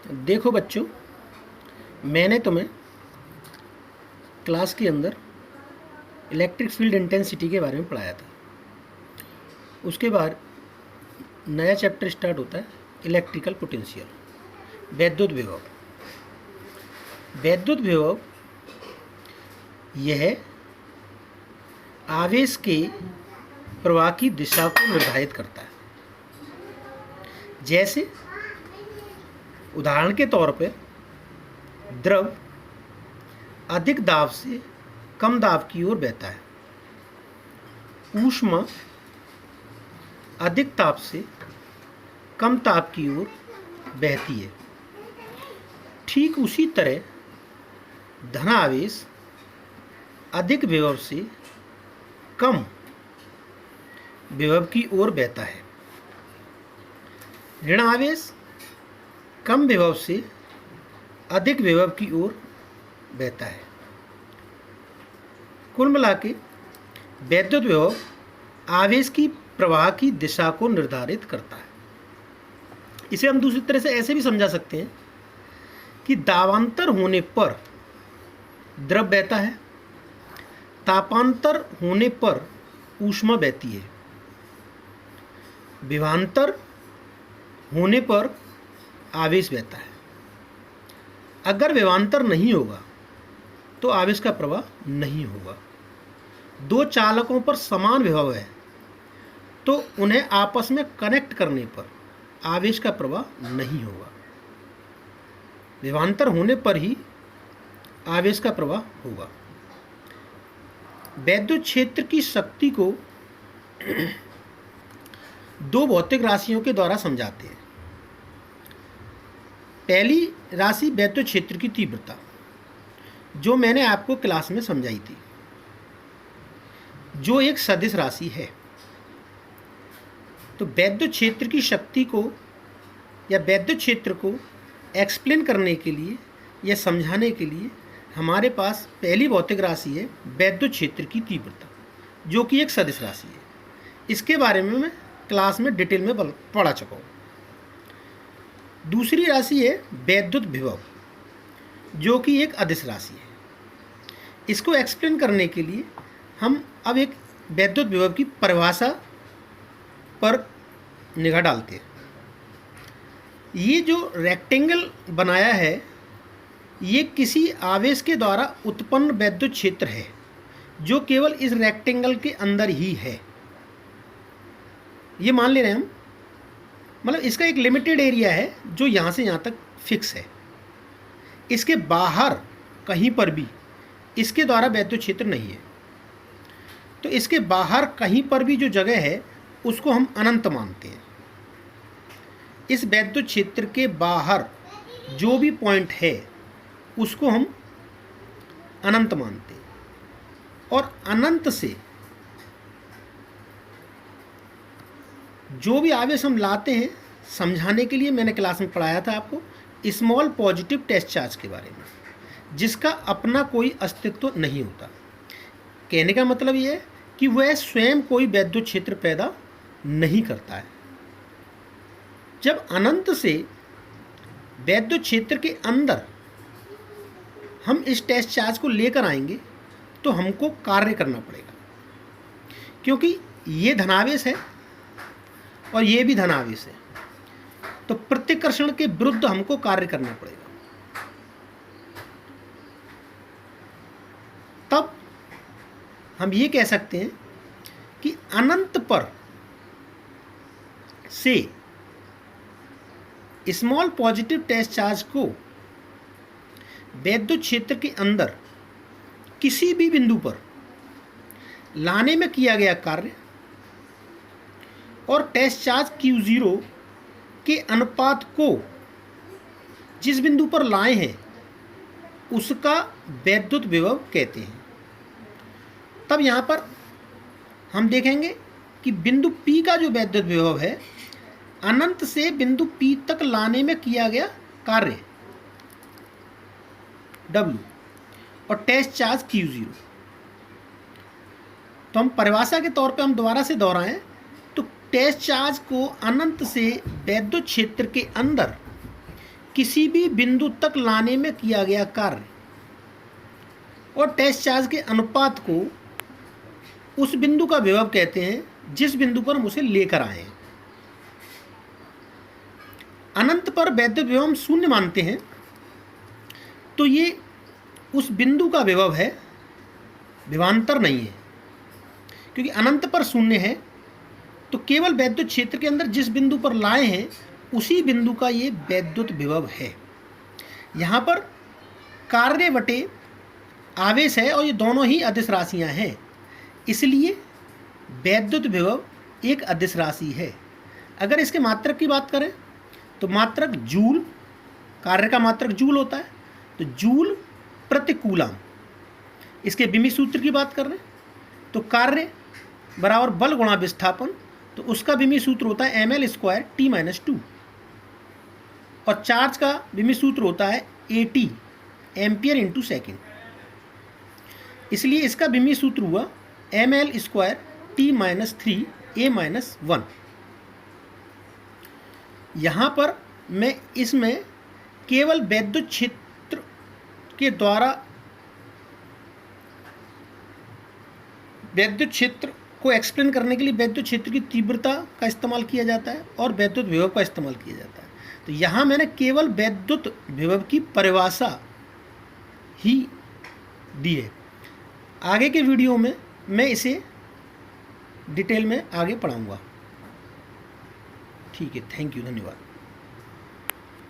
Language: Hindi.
देखो बच्चों, मैंने तुम्हें क्लास के अंदर इलेक्ट्रिक फील्ड इंटेंसिटी के बारे में पढ़ाया था। उसके बाद नया चैप्टर स्टार्ट होता है इलेक्ट्रिकल पोटेंशियल, वैद्युत विभव। वैद्युत विभव यह आवेश के प्रवाह की दिशा को निर्धारित करता है। जैसे उदाहरण के तौर पर द्रव अधिक दाब से कम दाब की ओर बहता है, ऊष्मा अधिक ताप से कम ताप की ओर बहती है। ठीक उसी तरह धनावेश अधिक विभव से कम विभव की ओर बहता है। ऋणावेश कम विभव से अधिक विभव की ओर बहता है। कुल मिला के वैद्युत विभव आवेश की प्रवाह की दिशा को निर्धारित करता है। इसे हम दूसरी तरह से ऐसे भी समझा सकते हैं कि दाबांतर होने पर द्रव बहता है, तापांतर होने पर ऊष्मा बहती है, विभवांतर होने पर आवेश बहता है। अगर विभवांतर नहीं होगा तो आवेश का प्रवाह नहीं होगा। दो चालकों पर समान विभव है तो उन्हें आपस में कनेक्ट करने पर आवेश का प्रवाह नहीं होगा। विभवांतर होने पर ही आवेश का प्रवाह होगा। वैद्युत क्षेत्र की शक्ति को दो भौतिक राशियों के द्वारा समझाते हैं। पहली राशि वैद्युत क्षेत्र की तीव्रता, जो मैंने आपको क्लास में समझाई थी, जो एक सदिश राशि है। तो वैद्युत क्षेत्र की शक्ति को या वैद्युत क्षेत्र को एक्सप्लेन करने के लिए या समझाने के लिए हमारे पास पहली भौतिक राशि है वैद्युत क्षेत्र की तीव्रता, जो कि एक सदिश राशि है। इसके बारे में मैं क्लास में डिटेल में पढ़ा चुका हूँ। दूसरी राशि है वैद्युत विभव, जो कि एक अदिश राशि है। इसको एक्सप्लेन करने के लिए हम अब एक वैद्युत विभव की परिभाषा पर निगाह डालते हैं। ये जो रेक्टेंगल बनाया है, ये किसी आवेश के द्वारा उत्पन्न वैद्युत क्षेत्र है, जो केवल इस रेक्टेंगल के अंदर ही है। ये मान ले रहे हैं हम, मतलब इसका एक लिमिटेड एरिया है जो यहाँ से यहाँ तक फिक्स है। इसके बाहर कहीं पर भी इसके द्वारा वैद्युत क्षेत्र नहीं है। तो इसके बाहर कहीं पर भी जो जगह है उसको हम अनंत मानते हैं। इस वैद्युत क्षेत्र के बाहर जो भी पॉइंट है उसको हम अनंत मानते हैं। और अनंत से जो भी आवेश हम लाते हैं, समझाने के लिए मैंने क्लास में पढ़ाया था आपको स्मॉल पॉजिटिव टेस्ट चार्ज के बारे में, जिसका अपना कोई अस्तित्व नहीं होता। कहने का मतलब ये है कि वह स्वयं कोई वैद्युत क्षेत्र पैदा नहीं करता है। जब अनंत से वैद्युत क्षेत्र के अंदर हम इस टेस्ट चार्ज को लेकर आएंगे तो हमको कार्य करना पड़ेगा, क्योंकि ये धनावेश है और ये भी धनावेश है। तो प्रतिकर्षण के विरुद्ध हमको कार्य करना पड़ेगा। तब हम ये कह सकते हैं कि अनंत पर से स्मॉल पॉजिटिव टेस्ट चार्ज को वैद्युत क्षेत्र के अंदर किसी भी बिंदु पर लाने में किया गया कार्य और टेस्ट चार्ज Q0 के अनुपात को जिस बिंदु पर लाए हैं उसका वैद्युत विभव कहते हैं। तब यहाँ पर हम देखेंगे कि बिंदु P का जो वैद्युत विभव है, अनंत से बिंदु P तक लाने में किया गया कार्य W और टेस्ट चार्ज Q0। तो हम परिभाषा के तौर पे हम दोबारा से दोहराएं तो टेस्ट चार्ज को अनंत से वैद्युत क्षेत्र के अंदर किसी भी बिंदु तक लाने में किया गया कार्य और टेस्ट चार्ज के अनुपात को उस बिंदु का विभव कहते हैं जिस बिंदु पर हम उसे लेकर आए हैं। अनंत पर वैद्युत विभव हम शून्य मानते हैं तो ये उस बिंदु का विभव है, विभवांतर नहीं है। क्योंकि अनंत पर शून्य है तो केवल वैद्युत क्षेत्र के अंदर जिस बिंदु पर लाए हैं उसी बिंदु का ये वैद्युत विभव है। यहाँ पर कार्य बटे आवेश है और ये दोनों ही अदिश राशियाँ हैं, इसलिए वैद्युत विभव एक अदिश राशि है। अगर इसके मात्रक की बात करें तो मात्रक जूल, कार्य का मात्रक जूल होता है, तो जूल प्रति कूलम। इसके विमी सूत्र की बात कर रहे हैं तो कार्य बराबर बल गुणा विस्थापन, तो उसका विमी सूत्र होता है ml² T-2 और चार्ज का विमी सूत्र होता है AT एम्पियर इंटू सेकेंड। इसलिए इसका विमी सूत्र हुआ ml² T-3 A-1। यहाँ पर मैं इसमें केवल वैद्युत क्षेत्र के द्वारा वैद्युत क्षेत्र को एक्सप्लेन करने के लिए वैद्युत क्षेत्र की तीव्रता का इस्तेमाल किया जाता है और वैद्युत विभव का इस्तेमाल किया जाता है। तो यहाँ मैंने केवल वैद्युत विभव की परिभाषा ही दी है। आगे के वीडियो में मैं इसे डिटेल में आगे पढ़ाऊँगा। ठीक है, थैंक यू, धन्यवाद।